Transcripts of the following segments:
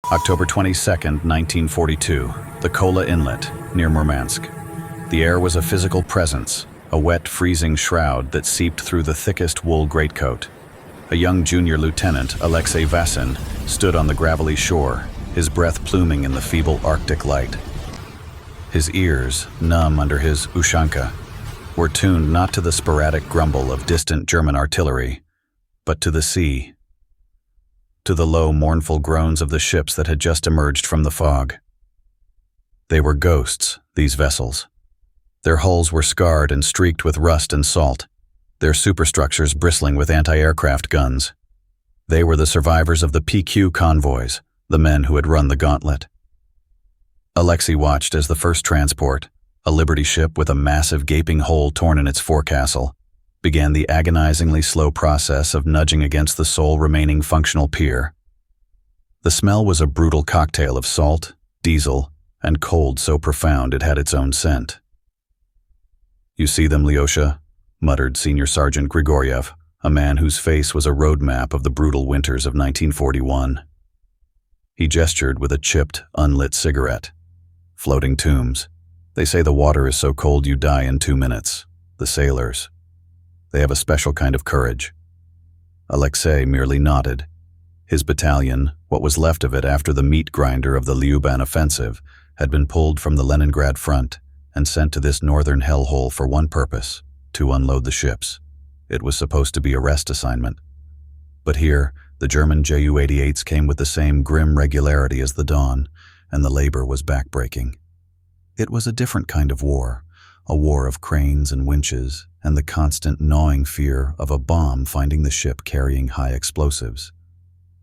October 22nd, 1942, the Kola Inlet, near Murmansk. The air was a physical presence, a wet, freezing shroud that seeped through the thickest wool greatcoat. A young junior lieutenant, Alexei Vasin, stood on the gravelly shore, his breath pluming in the feeble Arctic light. His ears, numb under his ushanka, were tuned not to the sporadic grumble of distant German artillery, but to the sea, to the low, mournful groans of the ships that had just emerged from the fog. They were ghosts, these vessels. Their hulls were scarred and streaked with rust and salt, their superstructures bristling with anti-aircraft guns. They were the survivors of the PQ convoys, the men who had run the gauntlet. Alexei watched as the first transport, a Liberty ship with a massive gaping hole torn in its forecastle, began the agonizingly slow process of nudging against the sole remaining functional pier. The smell was a brutal cocktail of salt, diesel, and cold so profound it had its own scent. "You see them, Lyosha?" muttered Senior Sergeant Grigoriev, a man whose face was a road map of the brutal winters of 1941. He gestured with a chipped, unlit cigarette. "Floating tombs. They say the water is so cold you die in 2 minutes. The sailors. They have a special kind of courage." Alexei merely nodded. His battalion, what was left of it after the meat grinder of the Lyuban offensive, had been pulled from the Leningrad front and sent to this northern hellhole for one purpose: to unload the ships. It was supposed to be a rest assignment. But here, the German Ju-88s came with the same grim regularity as the dawn, and the labor was backbreaking. It was a different kind of war, a war of cranes and winches, and the constant gnawing fear of a bomb finding the ship carrying high explosives.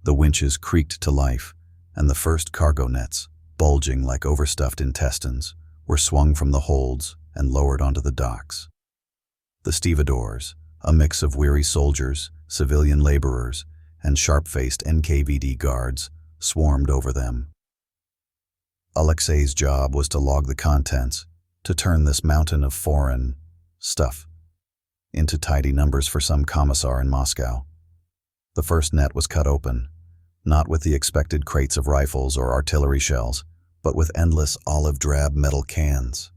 The winches creaked to life, and the first cargo nets, bulging like overstuffed intestines, were swung from the holds and lowered onto the docks. The stevedores, a mix of weary soldiers, civilian laborers, and sharp-faced NKVD guards, swarmed over them. Alexei's job was to log the contents, to turn this mountain of foreign stuff into tidy numbers for some commissar in Moscow. The first net was cut open, not with the expected crates of rifles or artillery shells, but with endless olive-drab metal cans.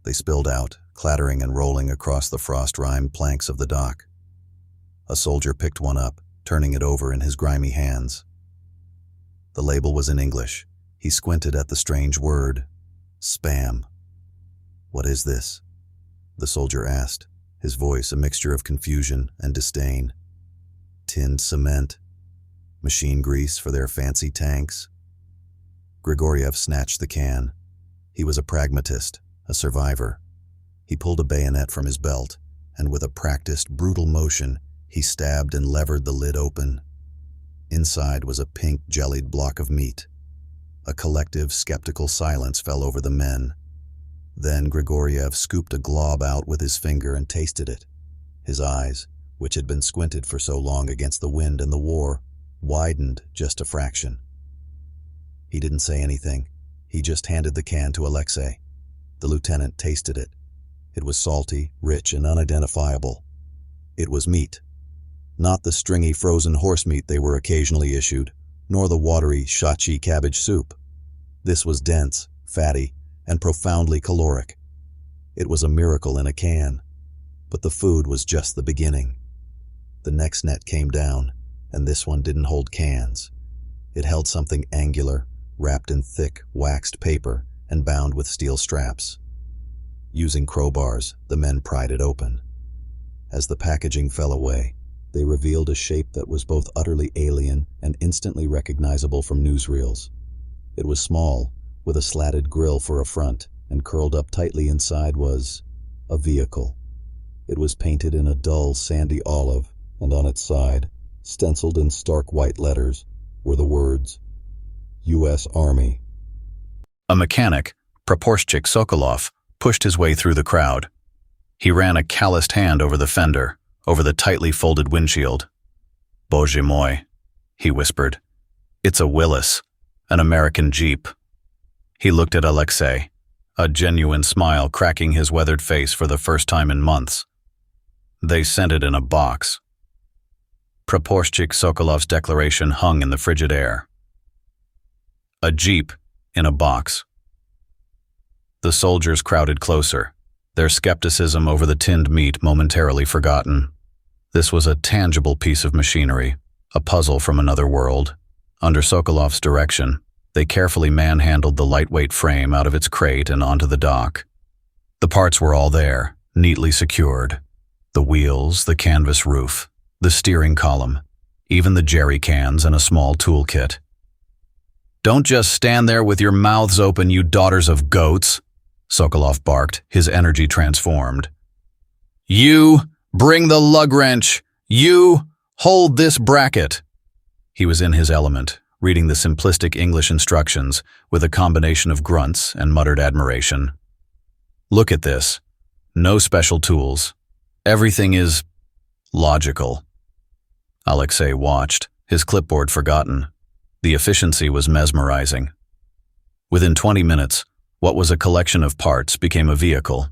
They spilled out, clattering and rolling across the frost-rimed planks of the dock. A soldier picked one up, turning it over in his grimy hands. The label was in English. He squinted at the strange word, spam. "What is this?" the soldier asked, his voice a mixture of confusion and disdain. "Tinned cement. Machine grease for their fancy tanks." Grigoriev snatched the can. He was a pragmatist, a survivor. He pulled a bayonet from his belt, and with a practiced, brutal motion, he stabbed and levered the lid open. Inside was a pink, jellied block of meat. A collective, skeptical silence fell over the men. Then Grigoriev scooped a glob out with his finger and tasted it. His eyes, which had been squinted for so long against the wind and the war, widened just a fraction. He didn't say anything. He just handed the can to Alexei. The lieutenant tasted it. It was salty, rich, and unidentifiable. It was meat. Not the stringy frozen horse meat they were occasionally issued, nor the watery shachi cabbage soup. This was dense, fatty, and profoundly caloric. It was a miracle in a can, but the food was just the beginning. The next net came down, and this one didn't hold cans. It held something angular, wrapped in thick, waxed paper and bound with steel straps. Using crowbars, the men pried it open. As the packaging fell away, they revealed a shape that was both utterly alien and instantly recognizable from newsreels. It was small, with a slatted grill for a front, and curled up tightly inside was a vehicle. It was painted in a dull, sandy olive, and on its side, stenciled in stark white letters, were the words, U.S. Army. A mechanic, Praporshchik Sokolov, pushed his way through the crowd. He ran a calloused hand over the fender, over the tightly folded windshield. "Bozhe moi," he whispered. "It's a Willys, an American Jeep." He looked at Alexei, a genuine smile cracking his weathered face for the first time in months. "They sent it in a box." Praporshchik Sokolov's declaration hung in the frigid air. A jeep in a box. The soldiers crowded closer, their skepticism over the tinned meat momentarily forgotten. This was a tangible piece of machinery, a puzzle from another world. Under Sokolov's direction, they carefully manhandled the lightweight frame out of its crate and onto the dock. The parts were all there, neatly secured. The wheels, the canvas roof, the steering column, even the jerry cans and a small toolkit. "Don't just stand there with your mouths open, you daughters of goats," Sokolov barked, his energy transformed. "You, bring the lug wrench! You, hold this bracket!" He was in his element, reading the simplistic English instructions with a combination of grunts and muttered admiration. "Look at this. No special tools. Everything is logical." Alexei watched, his clipboard forgotten. The efficiency was mesmerizing. Within 20 minutes, what was a collection of parts became a vehicle.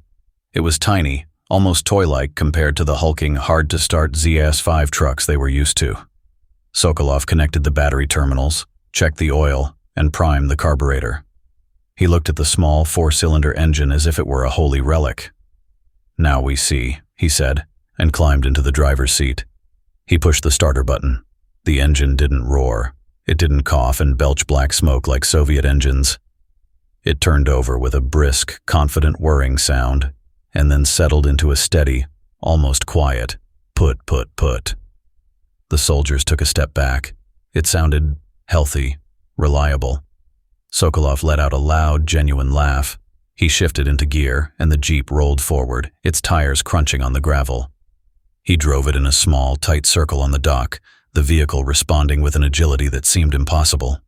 It was tiny, almost toy-like compared to the hulking, hard-to-start ZS5 trucks they were used to. Sokolov connected the battery terminals, checked the oil, and primed the carburetor. He looked at the small four-cylinder engine as if it were a holy relic. "Now we see," he said, and climbed into the driver's seat. He pushed the starter button. The engine didn't roar. It didn't cough and belch black smoke like Soviet engines. It turned over with a brisk, confident whirring sound, and then settled into a steady, almost quiet, put. The soldiers took a step back. It sounded healthy, reliable. Sokolov let out a loud, genuine laugh. He shifted into gear, and the Jeep rolled forward, its tires crunching on the gravel. He drove it in a small, tight circle on the dock, the vehicle responding with an agility that seemed impossible.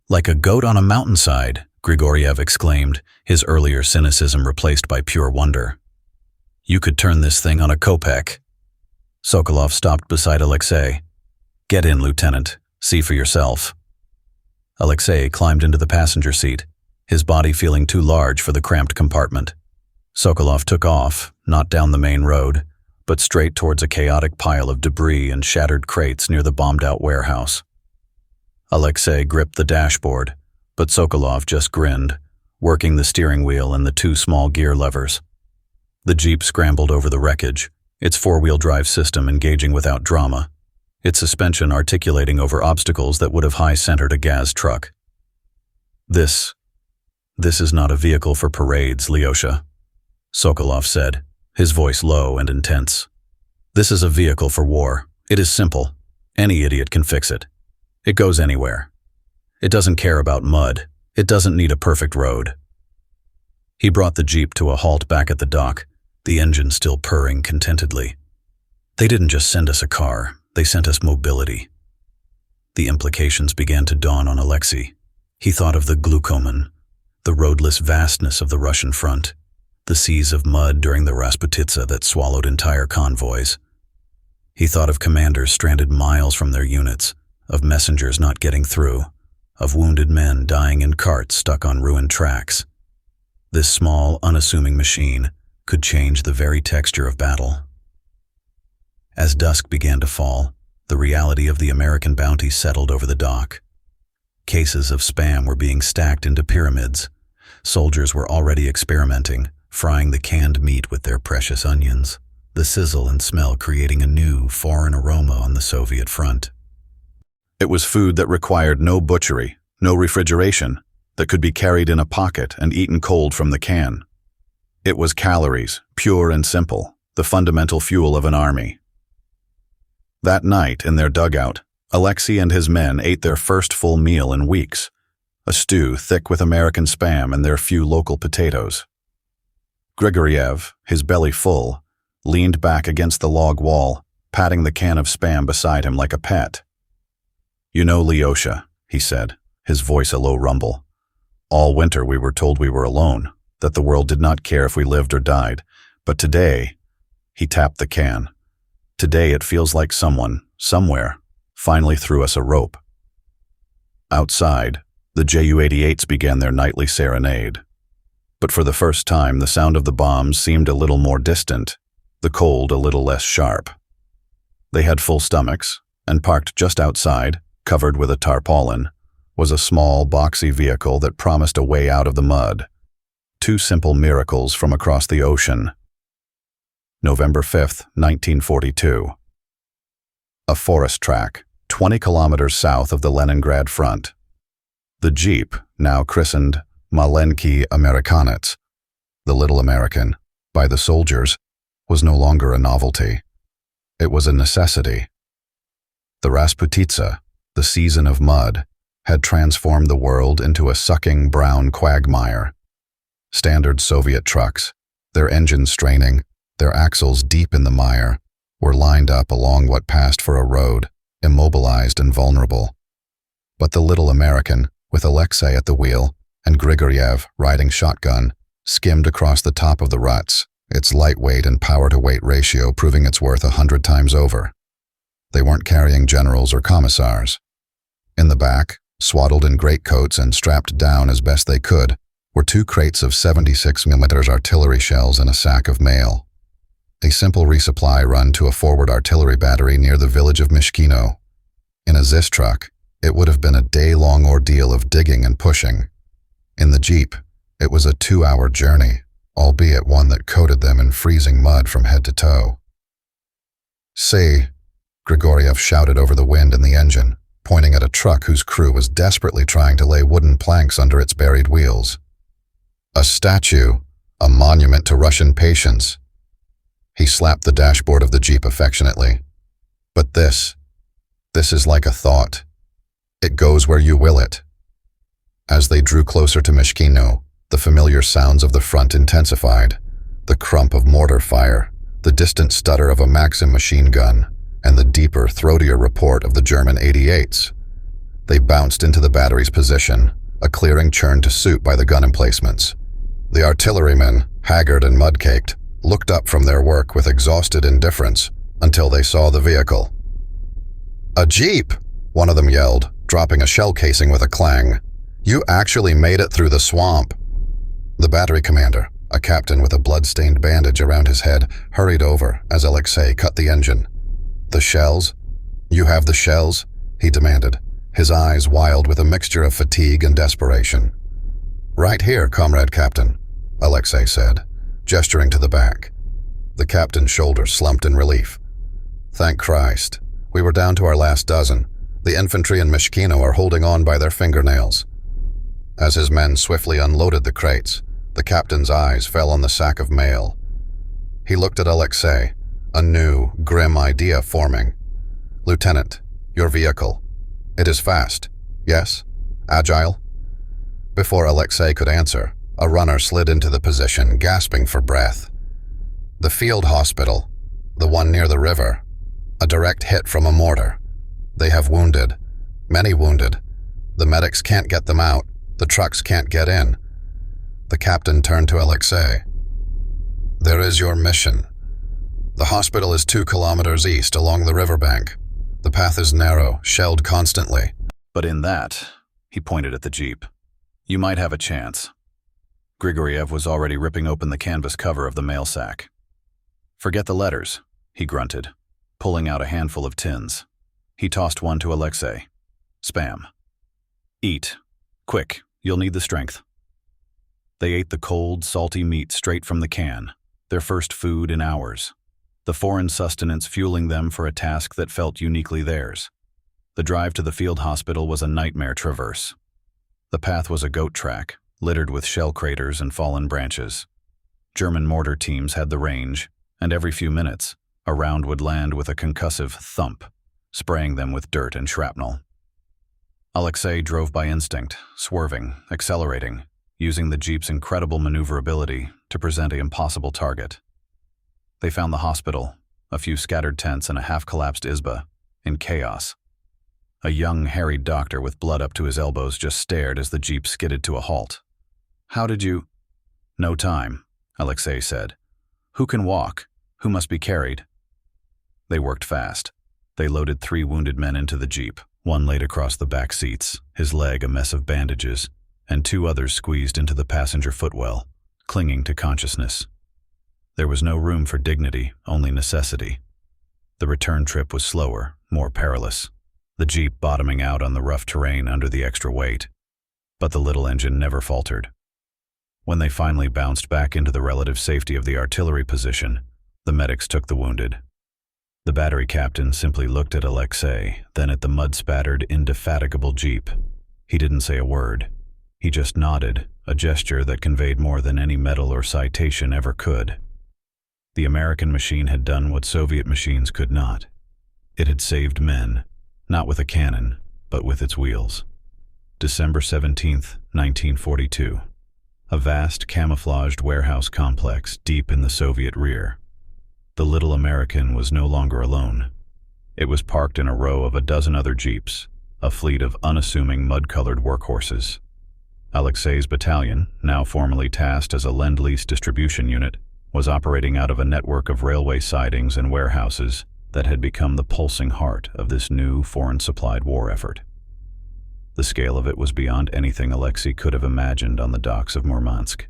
"Like a goat on a mountainside," Grigoriev exclaimed, his earlier cynicism replaced by pure wonder. "You could turn this thing on a kopeck." Sokolov stopped beside Alexei. "Get in, Lieutenant. See for yourself." Alexei climbed into the passenger seat, his body feeling too large for the cramped compartment. Sokolov took off, not down the main road, but straight towards a chaotic pile of debris and shattered crates near the bombed-out warehouse. Alexei gripped the dashboard, but Sokolov just grinned, working the steering wheel and the two small gear levers. The Jeep scrambled over the wreckage, its four-wheel drive system engaging without drama, its suspension articulating over obstacles that would have high-centered a Gaz truck. This is not a vehicle for parades, Lyosha," Sokolov said, his voice low and intense. "This is a vehicle for war. It is simple. Any idiot can fix it. It goes anywhere. It doesn't care about mud. It doesn't need a perfect road." He brought the Jeep to a halt back at the dock, the engine still purring contentedly. "They didn't just send us a car, they sent us mobility." The implications began to dawn on Alexei. He thought of the Glukomen, the roadless vastness of the Russian front, the seas of mud during the Rasputitsa that swallowed entire convoys. He thought of commanders stranded miles from their units, of messengers not getting through, of wounded men dying in carts stuck on ruined tracks. This small, unassuming machine could change the very texture of battle. As dusk began to fall, the reality of the American bounty settled over the dock. Cases of Spam were being stacked into pyramids. Soldiers were already experimenting, frying the canned meat with their precious onions, the sizzle and smell creating a new, foreign aroma on the Soviet front. It was food that required no butchery, no refrigeration, that could be carried in a pocket and eaten cold from the can. It was calories, pure and simple, the fundamental fuel of an army. That night, in their dugout, Alexei and his men ate their first full meal in weeks, a stew thick with American Spam and their few local potatoes. Grigoriev, his belly full, leaned back against the log wall, patting the can of Spam beside him like a pet. "You know, Lyosha," he said, his voice a low rumble. "All winter we were told we were alone, that the world did not care if we lived or died. But today," he tapped the can, "today it feels like someone, somewhere, finally threw us a rope." Outside, the Ju-88s began their nightly serenade. But for the first time, the sound of the bombs seemed a little more distant, the cold a little less sharp. They had full stomachs and parked just outside, covered with a tarpaulin, was a small, boxy vehicle that promised a way out of the mud. Two simple miracles from across the ocean. November 5th, 1942. A forest track, 20 kilometers south of the Leningrad front. The Jeep, now christened Malenki Amerikanets, the Little American, by the soldiers, was no longer a novelty. It was a necessity. The Rasputitsa, the season of mud, had transformed the world into a sucking brown quagmire. Standard Soviet trucks, their engines straining, their axles deep in the mire, were lined up along what passed for a road, immobilized and vulnerable. But the Little American, with Alexei at the wheel and Grigoriev riding shotgun, skimmed across the top of the ruts, its lightweight and power-to-weight ratio proving its worth 100 times over. They weren't carrying generals or commissars. In the back, swaddled in greatcoats and strapped down as best they could, were 2 crates of 76mm artillery shells and a sack of mail. A simple resupply run to a forward artillery battery near the village of Mishkino. In a Zis truck, it would have been a day-long ordeal of digging and pushing. In the Jeep, it was a 2-hour journey, albeit one that coated them in freezing mud from head to toe. "See," Grigoriev shouted over the wind in the engine, pointing at a truck whose crew was desperately trying to lay wooden planks under its buried wheels. "A statue, a monument to Russian patience." He slapped the dashboard of the Jeep affectionately. "But this is like a thought. It goes where you will it." As they drew closer to Mishkino, the familiar sounds of the front intensified. The crump of mortar fire, the distant stutter of a Maxim machine gun, and the deeper, throatier report of the German 88s. They bounced into the battery's position, a clearing churned to suit by the gun emplacements. The artillerymen, haggard and mud-caked, looked up from their work with exhausted indifference until they saw the vehicle. "A Jeep!" one of them yelled, dropping a shell casing with a clang. "You actually made it through the swamp." The battery commander, a captain with a blood-stained bandage around his head, hurried over as Alexei cut the engine. "The shells? You have the shells?" he demanded, his eyes wild with a mixture of fatigue and desperation. "Right here, comrade captain," Alexei said, gesturing to the back. The captain's shoulders slumped in relief. "Thank Christ. We were down to our last dozen. The infantry in Mishkino are holding on by their fingernails." As his men swiftly unloaded the crates, the captain's eyes fell on the sack of mail. He looked at Alexei, a new, grim idea forming. "Lieutenant, your vehicle. It is fast, yes? Agile?" Before Alexei could answer, a runner slid into the position, gasping for breath. "The field hospital, the one near the river. A direct hit from a mortar. They have wounded, many wounded. The medics can't get them out. The trucks can't get in." The captain turned to Alexei. "There is your mission. The hospital is 2 kilometers east along the riverbank. The path is narrow, shelled constantly. But in that," he pointed at the Jeep, "you might have a chance." Grigoriev was already ripping open the canvas cover of the mail sack. "Forget the letters," he grunted, pulling out a handful of tins. He tossed one to Alexei. "Spam. Eat. Quick, you'll need the strength." They ate the cold, salty meat straight from the can, their first food in hours, the foreign sustenance fueling them for a task that felt uniquely theirs. The drive to the field hospital was a nightmare traverse. The path was a goat track, littered with shell craters and fallen branches. German mortar teams had the range, and every few minutes, a round would land with a concussive thump, spraying them with dirt and shrapnel. Alexei drove by instinct, swerving, accelerating, using the Jeep's incredible maneuverability to present an impossible target. They found the hospital, a few scattered tents and a half-collapsed izba, in chaos. A young, harried doctor with blood up to his elbows just stared as the Jeep skidded to a halt. "How did you—" "No time," Alexei said. "Who can walk? Who must be carried?" They worked fast. They loaded 3 wounded men into the Jeep, one laid across the back seats, his leg a mess of bandages, and 2 others squeezed into the passenger footwell, clinging to consciousness. There was no room for dignity, only necessity. The return trip was slower, more perilous. the Jeep bottoming out on the rough terrain under the extra weight. But the little engine never faltered. When they finally bounced back into the relative safety of the artillery position, the medics took the wounded. The battery captain simply looked at Alexei, then at the mud-spattered, indefatigable Jeep. He didn't say a word. He just nodded, a gesture that conveyed more than any medal or citation ever could. The American machine had done what Soviet machines could not. It had saved men, not with a cannon, but with its wheels. December 17th, 1942. A vast, camouflaged warehouse complex deep in the Soviet rear. The little American was no longer alone. It was parked in a row of a dozen other Jeeps, a fleet of unassuming mud-colored workhorses. Alexei's battalion, now formally tasked as a Lend-Lease distribution unit, was operating out of a network of railway sidings and warehouses that had become the pulsing heart of this new foreign-supplied war effort. The scale of it was beyond anything Alexei could have imagined on the docks of Murmansk.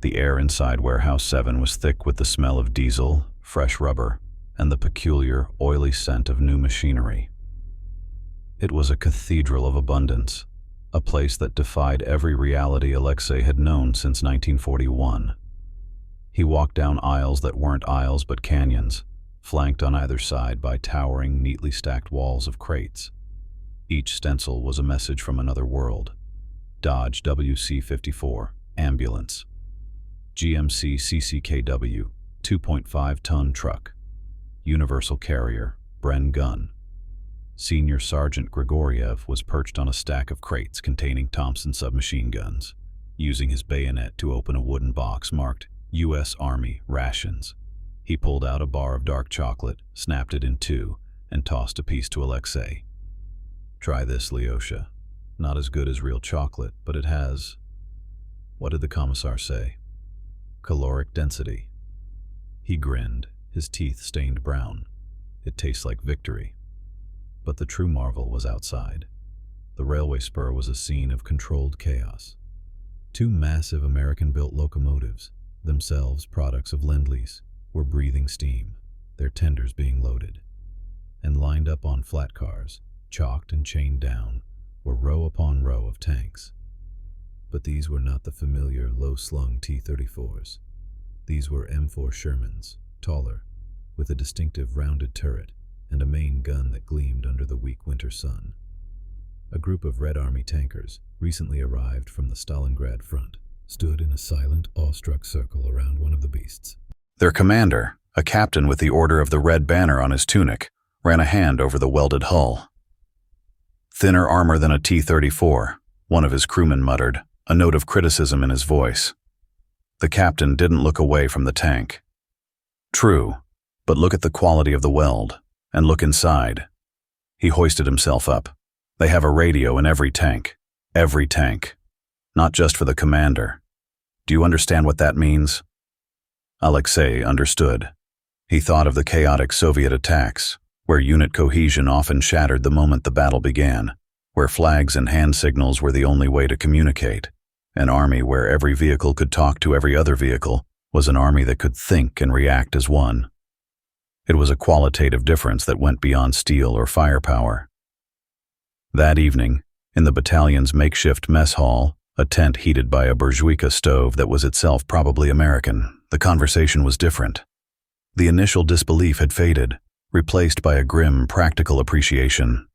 The air inside Warehouse 7 was thick with the smell of diesel, fresh rubber, and the peculiar, oily scent of new machinery. It was a cathedral of abundance, a place that defied every reality Alexei had known since 1941. He walked down aisles that weren't aisles but canyons, flanked on either side by towering, neatly stacked walls of crates. Each stencil was a message from another world. Dodge WC-54, ambulance. GMC CCKW, 2.5-ton truck. Universal carrier, Bren gun. Senior Sergeant Grigoriev was perched on a stack of crates containing Thompson submachine guns, using his bayonet to open a wooden box marked U.S. Army rations. He pulled out a bar of dark chocolate, snapped it in two, and tossed a piece to Alexei. "Try this, Lyosha. Not as good as real chocolate, but it has..." What did the commissar say? "Caloric density." He grinned, his teeth stained brown. It tastes like victory. But the true marvel was outside. The railway spur was a scene of controlled chaos. Two massive American-built locomotives, themselves products of Lend-Lease, were breathing steam, their tenders being loaded. And lined up on flat cars, chalked and chained down, were row upon row of tanks. But these were not the familiar low-slung T-34s. These were M4 Shermans, taller, with a distinctive rounded turret and a main gun that gleamed under the weak winter sun. A group of Red Army tankers, recently arrived from the Stalingrad front, stood in a silent, awestruck circle around one of the beasts. Their commander, a captain with the Order of the Red Banner on his tunic, ran a hand over the welded hull. "Thinner armor than a T-34, one of his crewmen muttered, a note of criticism in his voice. The captain didn't look away from the tank. "True, but look at the quality of the weld, and look inside." He hoisted himself up. "They have a radio in every tank. Every tank. Not just for the commander. Do you understand what that means?" Alexei understood. He thought of the chaotic Soviet attacks, where unit cohesion often shattered the moment the battle began, where flags and hand signals were the only way to communicate. An army where every vehicle could talk to every other vehicle was an army that could think and react as one. It was a qualitative difference that went beyond steel or firepower. That evening, in the battalion's makeshift mess hall, a tent heated by a Burjwika stove that was itself probably American, the conversation was different. The initial disbelief had faded, replaced by a grim, practical appreciation.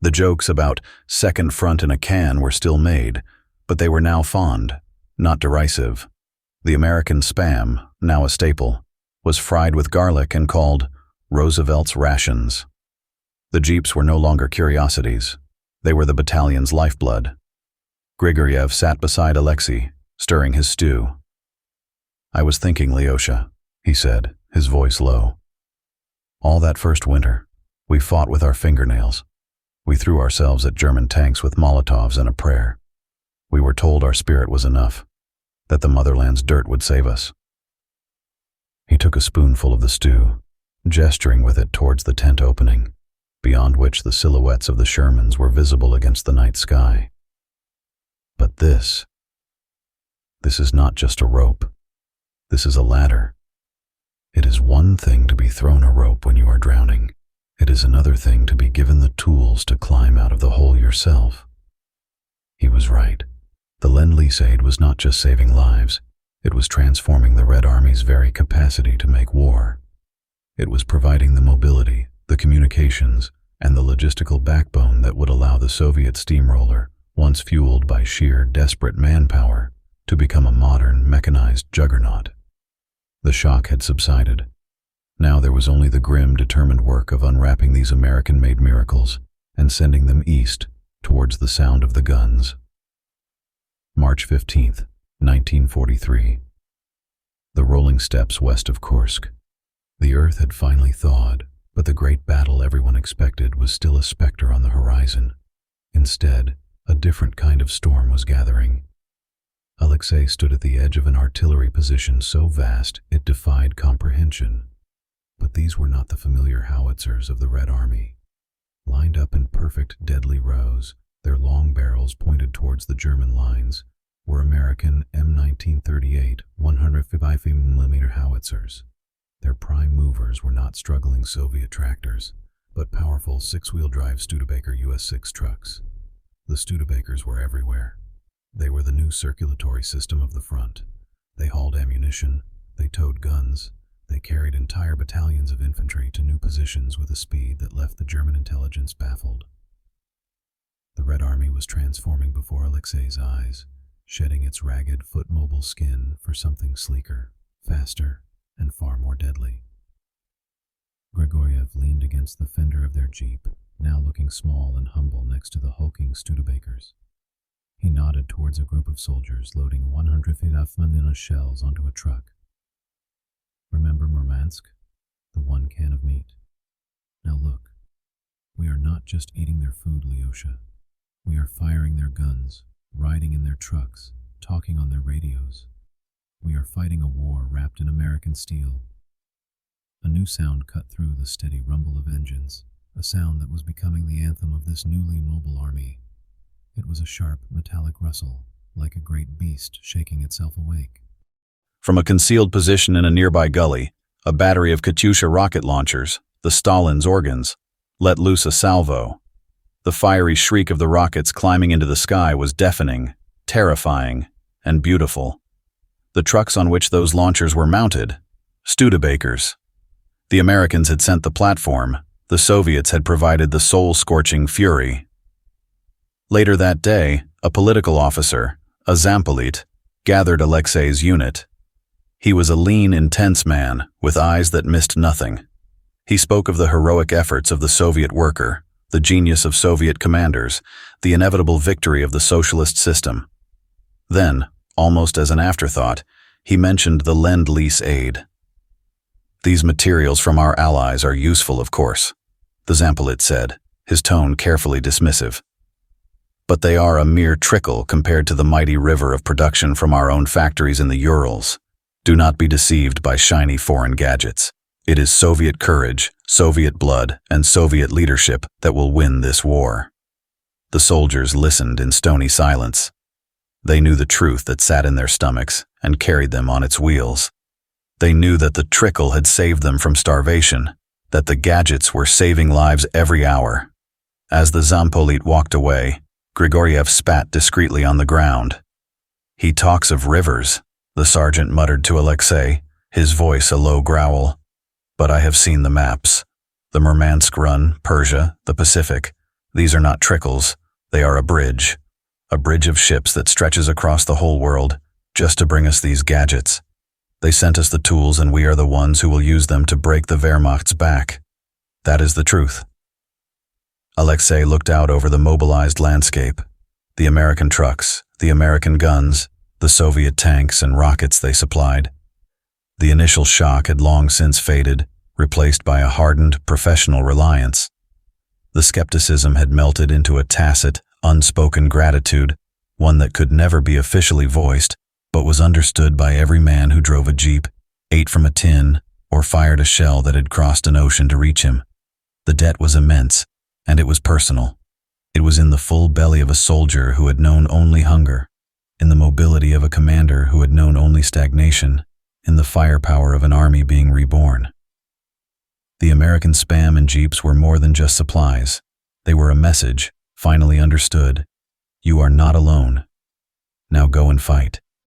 The jokes about second front in a can were still made, but they were now fond, not derisive. The American Spam, now a staple, was fried with garlic and called Roosevelt's rations. The Jeeps were no longer curiosities. They were the battalion's lifeblood. Grigoriev sat beside Alexei, stirring his stew. "I was thinking, Lyosha," he said, his voice low. "All that first winter, we fought with our fingernails. We threw ourselves at German tanks with Molotovs and a prayer. We were told our spirit was enough, that the motherland's dirt would save us." He took a spoonful of the stew, gesturing with it towards the tent opening, beyond which the silhouettes of the Shermans were visible against the night sky. "But this is not just a rope. This is a ladder. It is one thing to be thrown a rope when you are drowning, It is another thing to be given the tools to climb out of the hole yourself. He was right. The Lend-Lease aid was not just saving lives, it was transforming the Red Army's very capacity to make war. It was providing the mobility, the communications, and the logistical backbone that would allow the Soviet steamroller, once fueled by sheer, desperate manpower, to become a modern, mechanized juggernaut. The shock had subsided. Now there was only the grim, determined work of unwrapping these American-made miracles and sending them east towards the sound of the guns. March 15th, 1943. The rolling steppes west of Kursk. The earth had finally thawed, but the great battle everyone expected was still a specter on the horizon. Instead, a different kind of storm was gathering. Alexei stood at the edge of an artillery position so vast it defied comprehension. But these were not the familiar howitzers of the Red Army. Lined up in perfect, deadly rows, their long barrels pointed towards the German lines, were American M1938 155mm howitzers. Their prime movers were not struggling Soviet tractors, but powerful six-wheel drive Studebaker US-6 trucks. The Studebakers were everywhere. They were the new circulatory system of the front. They hauled ammunition, they towed guns, they carried entire battalions of infantry to new positions with a speed that left the German intelligence baffled. The Red Army was transforming before Alexei's eyes, shedding its ragged, foot-mobile skin for something sleeker, faster, and far more deadly. Grigoriev leaned against the fender of their Jeep, now looking small and humble next to the hulking Studebakers. He nodded towards a group of soldiers loading 150 shells onto a truck. Remember Murmansk? The one can of meat. Now look, we are not just eating their food, Lyosha. We are firing their guns, riding in their trucks, talking on their radios. We are fighting a war wrapped in American steel. A new sound cut through the steady rumble of engines, a sound that was becoming the anthem of this newly mobile army. It was a sharp, metallic rustle, like a great beast shaking itself awake. From a concealed position in a nearby gully, a battery of Katyusha rocket launchers, the Stalin's organs, let loose a salvo. The fiery shriek of the rockets climbing into the sky was deafening, terrifying, and beautiful. The trucks on which those launchers were mounted, Studebakers. The Americans had sent the platform, the Soviets had provided the soul-scorching fury. Later that day, a political officer, a Zampolit, gathered Alexei's unit. He was a lean, intense man, with eyes that missed nothing. He spoke of the heroic efforts of the Soviet worker, the genius of Soviet commanders, the inevitable victory of the socialist system. Then, almost as an afterthought, he mentioned the Lend-Lease aid. These materials from our allies are useful, of course, the Zampolit said, his tone carefully dismissive. But they are a mere trickle compared to the mighty river of production from our own factories in the Urals. Do not be deceived by shiny foreign gadgets. It is Soviet courage, Soviet blood, and Soviet leadership that will win this war. The soldiers listened in stony silence. They knew the truth that sat in their stomachs and carried them on its wheels. They knew that the trickle had saved them from starvation, that the gadgets were saving lives every hour. As the Zampolit walked away, Grigoriev spat discreetly on the ground. He talks of rivers, the sergeant muttered to Alexei, his voice a low growl. But I have seen the maps. The Murmansk run, Persia, the Pacific. These are not trickles, they are a bridge of ships that stretches across the whole world, just to bring us these gadgets. They sent us the tools and we are the ones who will use them to break the Wehrmacht's back. That is the truth. Alexei looked out over the mobilized landscape, the American trucks, the American guns, the Soviet tanks and rockets they supplied. The initial shock had long since faded, replaced by a hardened, professional reliance. The skepticism had melted into a tacit, unspoken gratitude, one that could never be officially voiced, but was understood by every man who drove a Jeep, ate from a tin, or fired a shell that had crossed an ocean to reach him. The debt was immense, and it was personal. It was in the full belly of a soldier who had known only hunger, in the mobility of a commander who had known only stagnation, in the firepower of an army being reborn. The American spam and jeeps were more than just supplies. They were a message, finally understood. You are not alone. Now go and fight.